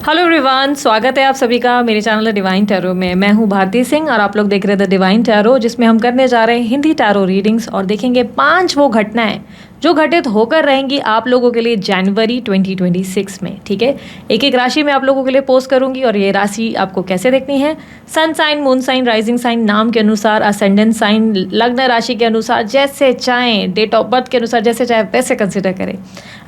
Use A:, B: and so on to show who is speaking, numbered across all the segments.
A: Hello everyone, स्वागत है आप सभी का मेरे चैनल द डिवाइन टैरो में। मैं हूं भारती सिंह और आप लोग देख रहे हैं द डिवाइन टैरो, जिसमें हम करने जा रहे हैं हिंदी टैरो रीडिंग्स और देखेंगे 5 वो घटनाएं जो घटित होकर रहेंगी आप लोगों के लिए जनवरी 2026 में। ठीक है, एक एक राशि मैं आप लोगों के लिए पोस्ट करूंगी और ये राशि आपको कैसे देखनी है, sun sign, moon sign, rising sign, नाम के अनुसार, असेंडेंट साइन, लग्न राशि के अनुसार, जैसे चाहें, डेट ऑफ बर्थ के अनुसार जैसे चाहे वैसे कंसिडर करें।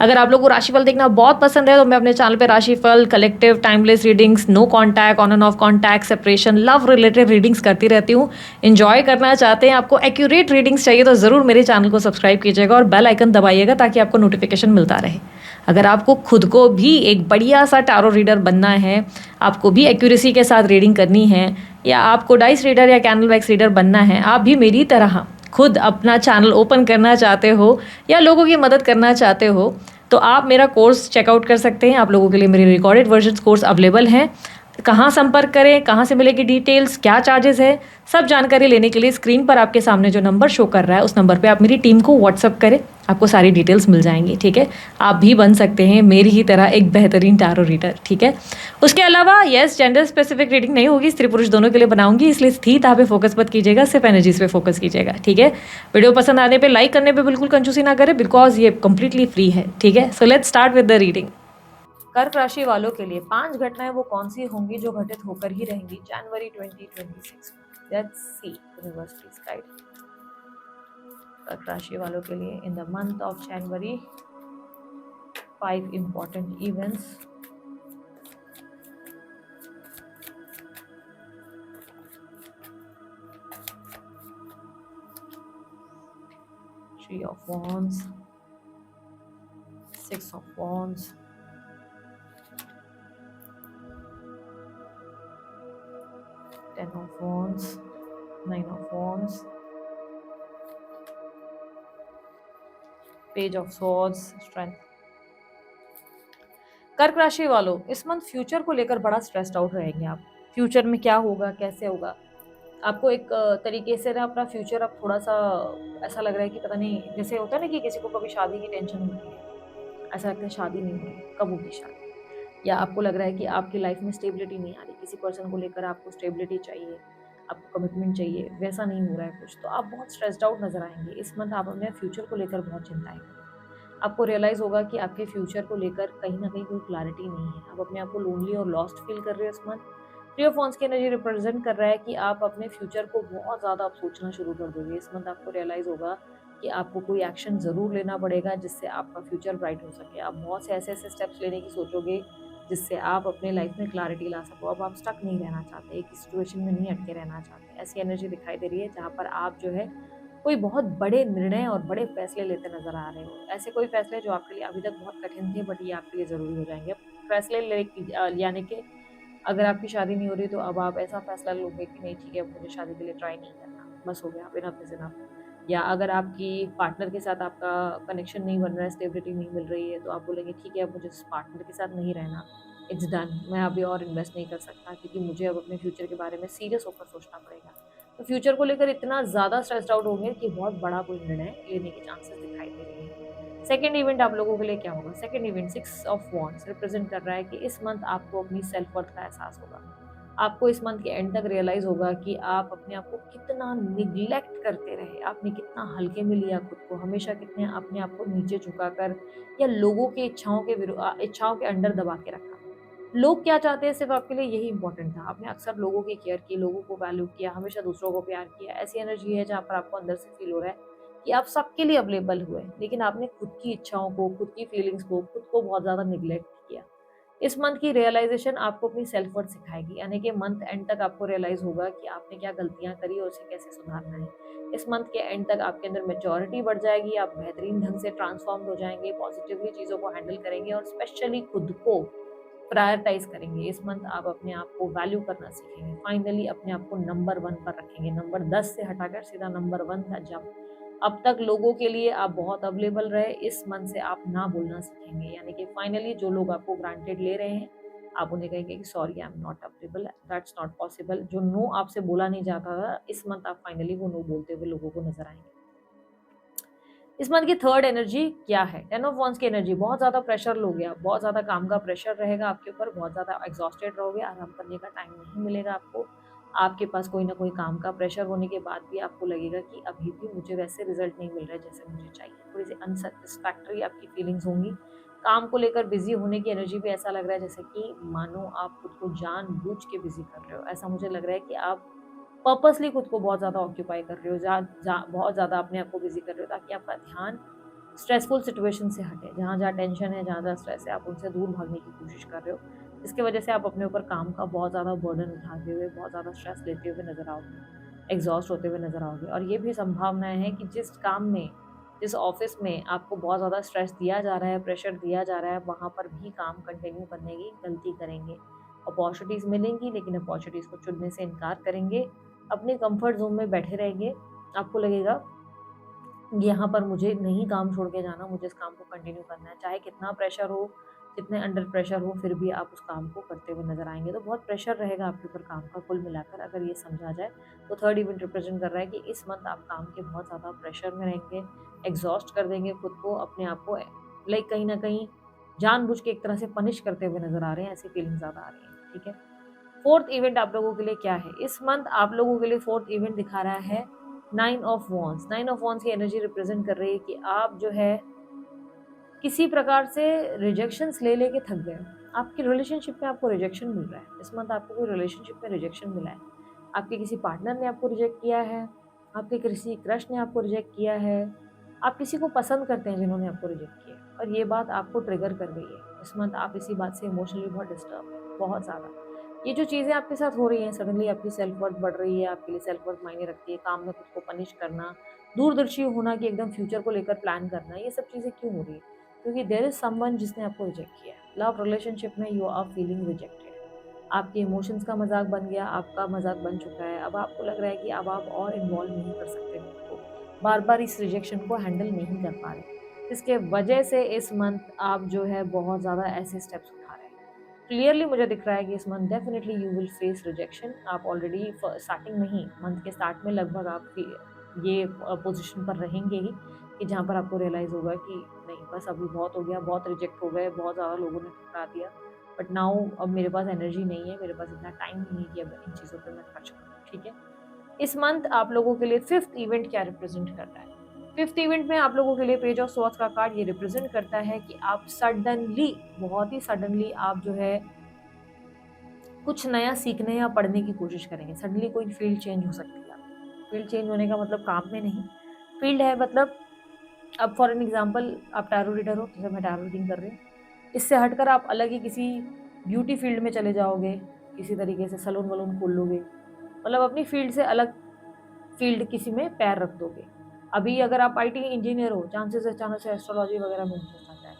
A: अगर आप लोग को राशिफल देखना बहुत पसंद है तो मैं अपने चैनल पे राशिफल, collective, timeless readings, no contact, on and off contact, separation, love related readings करती रहती हूँ। एंजॉय करना चाहते हैं, आपको एक्यूरेट रीडिंग्स चाहिए तो ज़रूर मेरे चैनल को सब्सक्राइब कीजिएगा और बेल आइकन दबाइएगा ताकि आपको नोटिफिकेशन मिलता रहे। अगर आपको खुद को भी एक बढ़िया सा टारो रीडर बनना है, आपको भी एक्यूरेसी के साथ रीडिंग करनी है, या आपको डाइस रीडर या कैंडल वैक्स रीडर बनना है, आप भी मेरी तरह खुद अपना चैनल ओपन करना चाहते हो या लोगों की मदद करना चाहते हो, तो आप मेरा कोर्स चेकआउट कर सकते हैं। आप लोगों के लिए मेरे रिकॉर्डेड वर्जन कोर्स अवेलेबल हैं। कहाँ संपर्क करें, कहाँ से मिलेगी डिटेल्स, क्या चार्जेस है, सब जानकारी लेने के लिए स्क्रीन पर आपके सामने जो नंबर शो कर रहा है उस नंबर पे आप मेरी टीम को व्हाट्सअप करें, आपको सारी डिटेल्स मिल जाएंगी। ठीक है, आप भी बन सकते हैं मेरी ही तरह एक बेहतरीन टारो रीडर। ठीक है, उसके अलावा यस, जेंडर स्पेसिफिक रीडिंग नहीं होगी, स्त्री पुरुष दोनों के लिए बनाऊंगी, इसलिए स्थीता पे फोकस मत कीजिएगा, सिर्फ एनर्जीज पे फोकस कीजिएगा। ठीक है, वीडियो पसंद आने पे लाइक करने पे बिल्कुल कंजूसी ना करें, बिकॉज ये कंप्लीटली फ्री है। ठीक है, so let's start with the reading. कर्क राशि वालों के लिए 5 घटनाएं वो कौन सी होंगी जो घटित होकर ही रहेंगी जनवरी 2026 में। Let's see, universe please guide कर्क राशि वालों के लिए in the month of January. 5 important events. Three of Wands, Six of Wands, Ten of Wands, Nine of Wands, Page of Swords, Strength। कर्क राशि वालों, इस मंथ फ्यूचर को लेकर बड़ा स्ट्रेस्ड आउट रहेंगे आप। फ्यूचर में क्या होगा, कैसे होगा, आपको एक तरीके से ना अपना फ्यूचर अब थोड़ा सा ऐसा लग रहा है कि पता नहीं, जैसे होता है ना कि किसी को कभी शादी की टेंशन होती है, ऐसा लगता है शादी नहीं हो रही, कब होगी शादी, या आपको लग रहा है कि आपकी लाइफ में स्टेबिलिटी नहीं आ रही, किसी पर्सन को लेकर आपको स्टेबिलिटी चाहिए, आपको कमिटमेंट चाहिए, वैसा नहीं हो रहा है कुछ, तो आप बहुत स्ट्रेस्ड आउट नजर आएंगे इस मंथ। आप अपने फ्यूचर को लेकर बहुत चिंताएं करें। आपको रियलाइज होगा कि आपके फ्यूचर को लेकर कहीं ना कहीं कोई क्लैरिटी नहीं है, आप अपने आप को लोनली और लॉस्ट फील कर रहे हो इस मंथ। थ्री ऑफ वांड्स की एनर्जी रिप्रेजेंट कर रहा है कि आप अपने फ्यूचर को बहुत ज़्यादा आप सोचना शुरू कर दोगे इस मंथ। आपको रियलाइज़ होगा कि आपको कोई एक्शन ज़रूर लेना पड़ेगा जिससे आपका फ्यूचर ब्राइट हो सके। आप बहुत से ऐसे ऐसे स्टेप्स लेने की सोचोगे जिससे आप अपने लाइफ में क्लैरिटी ला सको। अब आप स्टक नहीं रहना चाहते, एक सिचुएशन में नहीं अटके रहना चाहते। ऐसी एनर्जी दिखाई दे रही है जहाँ पर आप जो है कोई बहुत बड़े निर्णय और बड़े फैसले लेते नजर आ रहे हो। ऐसे कोई फैसले जो आपके लिए अभी तक बहुत कठिन थे बट ये आपके लिए ज़रूरी हो जाएंगे। फैसले यानी कि अगर आपकी शादी नहीं हो रही तो अब आप ऐसा फैसला लोगे कि नहीं ठीक है, अब मुझे शादी के लिए ट्राई नहीं करना, बस हो गया, इनफ इज इनफ। या अगर आपकी पार्टनर के साथ आपका कनेक्शन नहीं बन रहा है, स्टेबिलिटी नहीं मिल रही है, तो आप बोलेंगे ठीक है, अब मुझे इस पार्टनर के साथ नहीं रहना, इट्स डन, मैं अभी और इन्वेस्ट नहीं कर सकता क्योंकि मुझे अब अपने फ्यूचर के बारे में सीरियस होकर सोचना पड़ेगा। तो फ्यूचर को लेकर इतना ज़्यादा स्ट्रेस्ड आउट होंगे कि बहुत बड़ा कोई निर्णय लेने के चांसेस दिखाई दे रहे हैं। सेकेंड इवेंट आप लोगों के लिए क्या होगा? Second event 6 of wands represent कर रहा है कि इस मंथ आपको अपनी सेल्फ वर्थ का एहसास होगा। आपको इस मंथ के एंड तक रियलाइज होगा कि आप अपने आप को कितना निग्लेक्ट करते रहे, आपने कितना हल्के में लिया खुद को, हमेशा कितने अपने आप को नीचे झुकाकर या लोगों की इच्छाओं के अंडर दबा के रखा। लोग क्या चाहते हैं सिर्फ आपके लिए यही इंपॉर्टेंट था। आपने अक्सर लोगों की केयर की, लोगों को वैल्यू किया, हमेशा दूसरों को प्यार किया। ऐसी एनर्जी है जहाँ पर आपको अंदर से फील हो रहा है कि आप सबके लिए अवेलेबल हुए, लेकिन आपने खुद की इच्छाओं को, खुद की फीलिंग्स को, खुद को बहुत ज्यादा निग्लेक्ट किया। इस मंथ की रियलाइजेशन आपको अपनी सेल्फ वर्थ सिखाएगी, यानी कि मंथ एंड तक आपको रियलाइज होगा कि आपने क्या गलतियां करी और उसे कैसे सुधारना है। इस मंथ के एंड तक आपके अंदर मेच्योरिटी बढ़ जाएगी, आप बेहतरीन ढंग से ट्रांसफॉर्म हो जाएंगे, पॉजिटिवली चीजों को हैंडल करेंगे और स्पेशली खुद को प्रायोरिटाइज करेंगे। इस मंथ आप अपने आप को वैल्यू करना सीखेंगे, फाइनली अपने आप को नंबर 1 पर रखेंगे। नंबर 10 से हटाकर सीधा नंबर 1 का जंप। अब तक लोगों के लिए आप बहुत अवेलेबल रहे, इस मंथ से आप ना बोलना सीखेंगे, यानी कि फाइनली जो लोग आपको ग्रांटेड ले रहे हैं आप उन्हें कहेंगे कि sorry, I am not available, that's not possible. जो नो आपसे बोला नहीं जाता था, इस मंथ आप फाइनली वो नो बोलते हुए लोगों को नजर आएंगे। इस मंथ की थर्ड एनर्जी क्या है? 10 ऑफ वांड्स की एनर्जी, बहुत ज़्यादा प्रेशर लोगे आप, बहुत ज़्यादा काम का प्रेशर रहेगा आपके ऊपर, बहुत ज़्यादा एग्जॉस्टेड रहोगे, आराम करने का टाइम नहीं मिलेगा आपको। आपके पास कोई ना कोई काम का प्रेशर होने के बाद भी आपको लगेगा कि अभी भी मुझे वैसे रिजल्ट नहीं मिल रहा है जैसे मुझे चाहिए। थोड़ी सी अनसेटिस्फैक्टरी आपकी फीलिंग्स होंगी। काम को लेकर बिजी होने की एनर्जी भी ऐसा लग रहा है जैसे कि मानो आप खुद को जानबूझ के बिजी कर रहे हो। ऐसा मुझे लग रहा है कि आप पर्पसली खुद को बहुत ज़्यादा ऑक्यूपाई कर रहे हो, बहुत ज़्यादा अपने आप को बिजी कर रहे हो ताकि आपका ध्यान स्ट्रेसफुल सिचुएशन से हटे। जहाँ-जहाँ टेंशन है, जहाँ-जहाँ स्ट्रेस है, आप उनसे दूर भागने की कोशिश कर रहे हो। जिसकी वजह से आप अपने ऊपर काम का बहुत ज़्यादा बर्डन उठाते हुए, बहुत ज़्यादा स्ट्रेस लेते हुए नज़र आओगे, एग्ज़ॉस्ट होते हुए नज़र आओगे। और ये भी संभावनाएँ हैं कि जिस काम में, जिस ऑफ़िस में आपको बहुत ज़्यादा स्ट्रेस दिया जा रहा है, प्रेशर दिया जा रहा है, वहाँ पर भी काम कंटिन्यू करने की गलती करेंगे। अपॉर्च्युनिटीज़ मिलेंगी लेकिन अपॉर्च्युनिटीज़ को चुनने से इनकार करेंगे। अपने कम्फर्ट ज़ोन में बैठे रहेंगे। आपको लगेगा यहाँ पर मुझे नहीं काम छोड़ के जाना, मुझे इस काम को कंटिन्यू करना है। चाहे कितना प्रेशर हो, कितने अंडर प्रेशर हो, फिर भी आप उस काम को करते हुए नज़र आएँगे। तो बहुत प्रेशर रहेगा आपके ऊपर काम का कुल मिलाकर अगर ये समझा जाए। तो थर्ड इवेंट रिप्रेज़ेंट कर रहा है कि इस मंथ आप काम के बहुत ज़्यादा प्रेशर में रहेंगे, एग्ज़ॉस्ट कर देंगे खुद को, अपने आप को लाइक कहीं न कहीं जानबूझ के एक तरह से पनिश करते हुए नज़र आ रहे हैं, ऐसी फीलिंग ज़्यादा आ रही है, ठीक है? फोर्थ इवेंट आप लोगों के लिए क्या है? इस मंथ आप लोगों के लिए फोर्थ इवेंट दिखा रहा है 9 ऑफ वांड्स। 9 ऑफ वांड्स की एनर्जी रिप्रेजेंट कर रही है कि आप जो है किसी प्रकार से रिजेक्शंस ले लेके थक गए हो। आपकी रिलेशनशिप में आपको रिजेक्शन मिल रहा है। इस मंथ आपको कोई रिलेशनशिप में रिजेक्शन मिला है। आपके किसी पार्टनर ने आपको रिजेक्ट किया है, आपके किसी क्रश ने आपको रिजेक्ट किया है, आप किसी को पसंद करते हैं जिन्होंने आपको रिजेक्ट किया है और ये बात आपको ट्रिगर कर गई है। इस मंथ आप इसी बात से इमोशनली बहुत डिस्टर्ब हैं, बहुत ज़्यादा। ये जो चीज़ें आपके साथ हो रही हैं, सडनली आपकी सेल्फ वर्थ बढ़ रही है, आपके लिए सेल्फ वर्थ मायने रखती है, काम में खुद को पनिश करना, दूरदर्शी होना कि एकदम फ्यूचर को लेकर प्लान करना, ये सब चीज़ें क्यों हो रही है? क्योंकि देयर इज़ समवन जिसने आपको रिजेक्ट किया है। लव रिलेशनशिप में यू आर फीलिंग रिजेक्टेड। आपके इमोशंस का मज़ाक बन गया, आपका मज़ाक बन चुका है। अब आपको लग रहा है कि अब आप और इन्वॉल्व नहीं कर सकते खुद को। बार-बार इस रिजेक्शन को हैंडल नहीं कर पा रहे। इसके वजह से इस मंथ आप जो है बहुत ज़्यादा ऐसे स्टेप्स उठा रहे हैं। क्लियरली मुझे दिख रहा है कि इस month definitely you will face rejection. आप ऑलरेडी स्टार्टिंग में ही मंथ के स्टार्ट में लगभग आप ये पोजीशन पर रहेंगे ही कि जहाँ पर आपको रियलाइज़ होगा कि नहीं बस अभी बहुत हो गया, बहुत रिजेक्ट हो गए, बहुत ज़्यादा लोगों ने ठुकरा दिया। बट नाउ अब मेरे पास एनर्जी नहीं है, मेरे पास इतना टाइम नहीं है कि अब इन चीज़ों पे मैं खर्च करूँ, ठीक है? इस मंथ आप लोगों के लिए फिफ्थ इवेंट क्या रिप्रेजेंट कर रहा है? फिफ्थ इवेंट में आप लोगों के लिए पेज ऑफ स्वॉर्ड्स का कार्ड ये रिप्रेजेंट करता है कि आप सडनली, बहुत ही सडनली आप जो है कुछ नया सीखने या पढ़ने की कोशिश करेंगे। सडनली कोई फील्ड चेंज हो सकती है आपकी। फील्ड चेंज होने का मतलब काम में नहीं, फील्ड है मतलब अब फॉर एन एग्जांपल आप टैरो रीडर हो, जैसे मैं टैरो रीडिंग कर रही हूँ। इससे हटकर आप अलग ही किसी ब्यूटी फील्ड में चले जाओगे, किसी तरीके से सैलून-वैलून खोल लोगे। मतलब अपनी फील्ड से अलग फील्ड किसी में पैर रख दोगे। अभी अगर आप आईटी इंजीनियर हो, चांसेस है अचानक से एस्ट्रोलॉजी वगैरह में इंटरेस्ट आ जाए।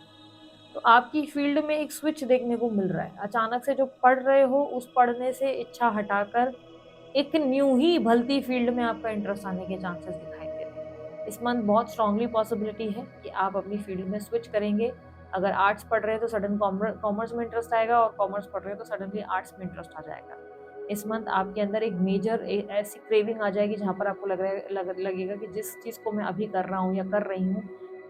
A: तो आपकी फील्ड में एक स्विच देखने को मिल रहा है। अचानक से जो पढ़ रहे हो, उस पढ़ने से इच्छा हटाकर एक न्यू ही भलती फील्ड में आपका इंटरेस्ट आने के चांसेस दिखाई दे रहे हैं। इस मंथ बहुत स्ट्रांगली पॉसिबिलिटी है कि आप अपनी फील्ड में स्विच करेंगे। अगर आर्ट्स पढ़ रहे हैं तो सडन कॉमर्स में इंटरेस्ट आएगा और कॉमर्स पढ़ रहे हैं तो सडनली आर्ट्स में इंटरेस्ट आ जाएगा। इस मंथ आपके अंदर एक मेजर ऐसी क्रेविंग आ जाएगी जहाँ पर आपको लगेगा कि जिस चीज़ को मैं अभी कर रहा हूँ या कर रही हूँ,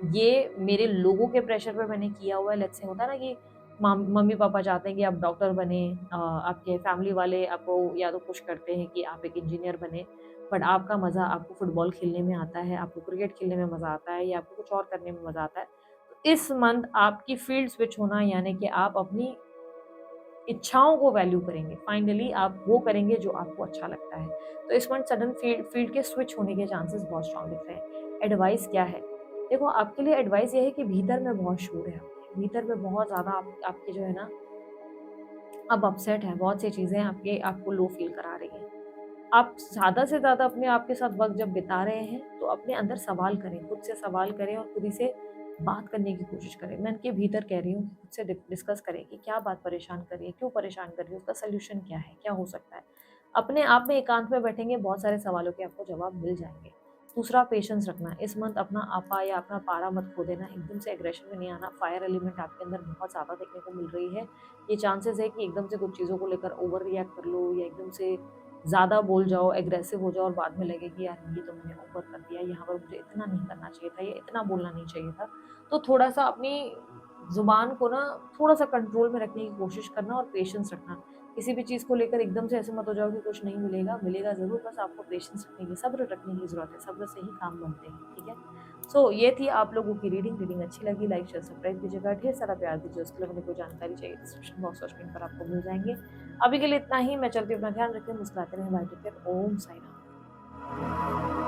A: ये मेरे लोगों के प्रेशर पे मैंने किया हुआ है। लेट्स से होता है ना कि मम्मी-पापा चाहते हैं कि आप डॉक्टर बने, आपके फैमिली वाले आपको या तो पुश करते हैं कि आप एक इंजीनियर बने, बट आपका मज़ा आपको फुटबॉल खेलने में आता है, आपको क्रिकेट खेलने में मज़ा आता है या आपको कुछ और करने में मज़ा आता है। तो इस मंथ आपकी फील्ड स्विच होना यानी कि आप अपनी इच्छाओं को वैल्यू करेंगे। फाइनली आप वो करेंगे जो आपको अच्छा लगता है। तो इस मंथ सडन फील्ड के स्विच होने के चांसेस बहुत स्ट्रॉन्ग दिख रहे हैं। एडवाइस क्या है? देखो आपके लिए एडवाइस ये है कि भीतर में बहुत शोर है आपके, भीतर में बहुत ज़्यादा आपके जो है ना अब अपसेट है, बहुत सी चीज़ें आपके आपको लो फ़ील करा रही हैं। आप ज़्यादा से ज़्यादा अपने आप के साथ वक़्त जब बिता रहे हैं, तो अपने अंदर सवाल करें, खुद से सवाल करें और खुद ही से बात करने की कोशिश करें। मैं इनके भीतर कह रही हूँ, खुद से डिस्कस करें कि क्या बात परेशान कर रही है, क्यों परेशान कर रही है, उसका सॉल्यूशन क्या है, क्या हो सकता है। अपने आप में एकांत में बैठेंगे, बहुत सारे सवालों के आपको जवाब मिल जाएँगे। दूसरा पेशेंस रखना, इस मंथ अपना आपा या अपना पारा मत खो देना, एकदम से एग्रेशन में नहीं आना। फायर एलिमेंट आपके अंदर बहुत ज़्यादा देखने को मिल रही है। ये चांसेस है कि एकदम से कुछ चीज़ों को लेकर ओवर रिएक्ट कर लो या एकदम से ज़्यादा बोल जाओ, एग्रेसिव हो जाओ और बाद में लगे कि यार ये तो मैंने ओवर कर दिया, यहाँ पर मुझे इतना नहीं करना चाहिए था, या इतना बोलना नहीं चाहिए था। तो थोड़ा-सा अपनी ज़ुबान को ना थोड़ा-सा कंट्रोल में रखने की कोशिश करना और पेशेंस रखना। किसी भी चीज़ को लेकर एकदम से ऐसे मत हो जाओ कि कुछ नहीं मिलेगा, मिलेगा ज़रूर, बस आपको पेशेंस रखने की, सब्र रखने की ज़रूरत है, सब्र से ही काम बनते हैं, ठीक है? सो ये थी आप लोगों की रीडिंग अच्छी लगी, लाइक, शेयर, सब्सक्राइब कीजिएगा, ढेर सारा प्यार दीजिए, उसके लिए मुझे कोई जानकारी चाहिए डिस्क्रिप्शन बॉक्स और स्क्रीन पर आपको मिल जाएँगे। अभी के लिए इतना ही, मैं चलती हूँ, अपना ध्यान रखें, मुस्कुराते रहें, बाय, टेक केयर, ओम साई राम।